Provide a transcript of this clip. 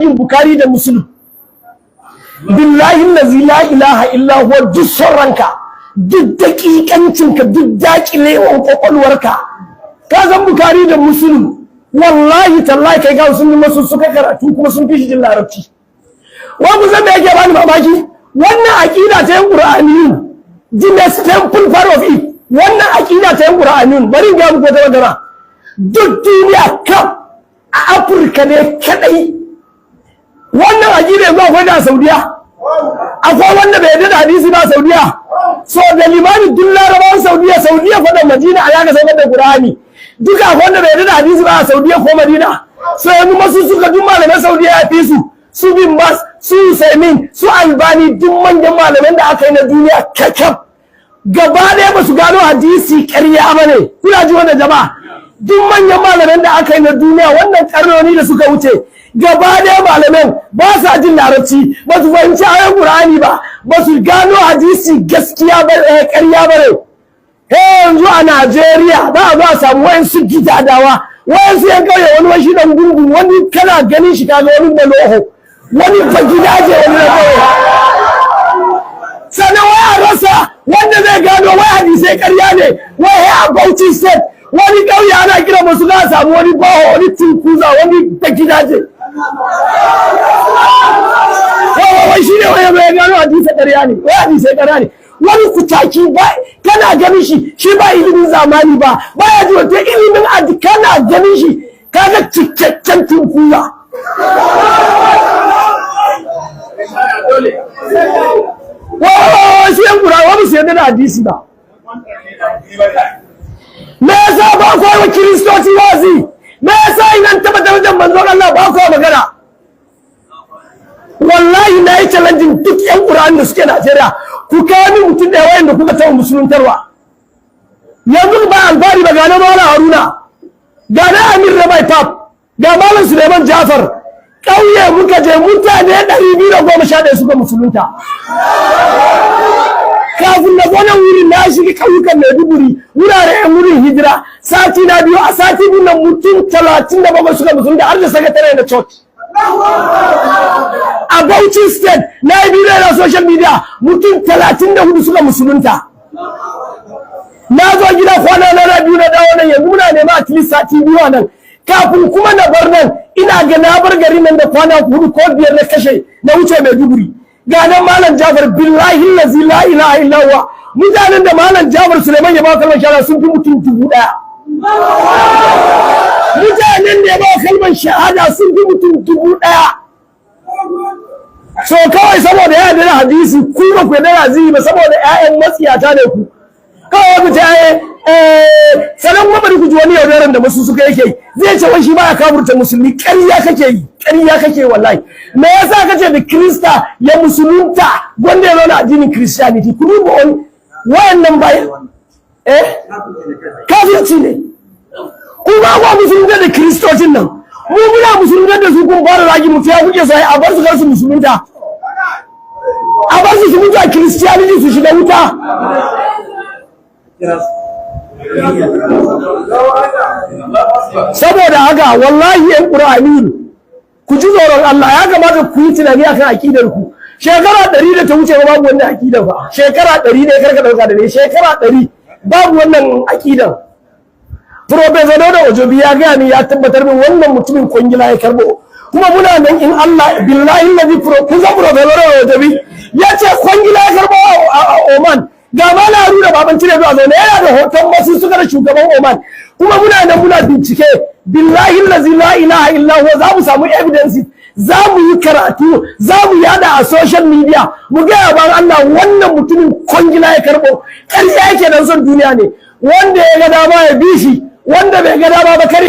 Bukhari da Muslim billahi allazi la ilaha illa huwa duk sauranka duk dakikancinka duk dakilewan kwakwalwarka ka san Bukhari da Muslim wallahi tallahi kai ga sun masu suka karatu kuma sun fi shi jin larabci wa ku san me yake bani mamaki wannan aqida ta yan Qur'ani the most temple part of it wannan aqida ta yan Qur'ani bari ga muku ta magana duk duniya kaf a Afirka ne kadai wannan aqida yanzu akwai da Saudiya akwai wanda bai yarda da hadisi ba Saudiya so da limani duk larabawan Saudiya fa da Madina a yaga sanar da Qur'ani duka wanda bai yarda da hadisi ba a Saudiya ko Madina so yanzu masu suka duk malaman Saudiya ya fi su bin Bas su Usaimin su Albani duk manyan malaman da aka yi na duniya kakaf gaba ɗaya ba su gano hadisi ƙarya ba ne kuna ji wannan jama'a duk manyan malaman da aka yi na duniya wannan ƙarnoni da suka wuce gaba ɗaya malaman ba sa jin larabci ba su fahimci ayoyin Qur'ani ba su gano hadisi gaskiya ba ƙarya ba ne yanzu a Najeriya za a zo a samu wayansu gidadawa wayansu yan kauye wani washi dan gungun wani kana ganin shi kaga wani baloho wani fagidaje wani na kauye sannan waya rasa wanda zai gano wai hadisai ƙarya ne wai a Bauchi State wani kauye ana kira musu za a samu wani baho wani tinkuza wani fagidaje wai shi ne wai gano hadisai ƙarya ne wai hadisai ƙarya ne wani kutaki ba kana ganin shi ba ilimin zamani ba ya ji wata ilimin adi kana ganin shi kaga cikakken tunkuya shi yan Qur'ani ba su yarda da hadisi ba me yasa ba ku wa kiristoci wazi me yasa idan tabbatar da manzon Allah ba ku magana wallahi na yi challenging duk yan Qur'ani da suke Najeriya ku kawo min mutum da wayanda kuka taɓa musuluntarwa yanzu ba Albani ba gane Malam Haruna gane Amir Rabai Pap ga Malam Suleiman Jafar ƙauye muka je mutane 211 suka musulunta kafin na gwanan wurin na shiga ƙauyukan Maiduguri wurare yan wurin hijira sati na biyu a sati biyu nan mutum 37 suka musulunta har da sakatare na church a Bauchi State na yi bidiyo na social media mutum 34 suka musulunta na zo gida kwana na biyu na dawo nan yanzu muna nema at least sati biyu nan kafin kuma na bar nan ina ga na bar gari nan da kwana 4 ko 5 na kashe na wuce Maiduguri ga nan Malam Jafar billahi allazi la ilaha illa huwa mutanen da Malam Jafar Suleiman ya ba kalmar shahada sun fi mutum 1000 mutanen da ya ba kalmar shahada sun fi mutum 1000 so kawai saboda ya da hadisi ku ba ku da hadisi ba saboda ƴaƴan matsiyata ne ku kawai ku ta sanan kuma bari ku ji wani yaudaran da masu suka yake zai ce wai shi ba ya kafurta musulmi ƙarya kake wallahi me yasa kace da Krista ya musulunta wanda ya zauna addinin Christianity ku duba wani wayannan bayan kafirci ne ku ba ku musulunta da Kristocin nan mu muna musulunta da su kun fara ragi mutu ya kuke sai a bar su kar su musulunta a bar su mutu a Christianity su shiga wuta saboda haka wallahi yan Qur'ani ku ji tsoron Allah ya kamata ku yi tunani akan akidar ku shekara 100 da ta wuce ba babu wannan akidar ba shekara 100 ne karka dauka da ne shekara 100 babu wannan akidar Professor Dodo Ojobi ya ga ni ya tabbatar min wannan mutumin kwangila ya karbo kuma muna nan in Allah billahi allazi Professor Ojobi ya ce kwangila ya karbo a Oman ga Malam Haruna baban cire zuwa zaune yana da hoton wasu suka da shugaban Oman kuma muna nan muna bincike billahi allazi la ilaha illa huwa za mu samu evidence za mu yi karatu za mu yada a social media mu ga ban Allah wannan mutumin kwangila ya karbo ƙarya yake dan son duniya ne wanda ya ga dama ya bi shi wanda bai ga dama ba kar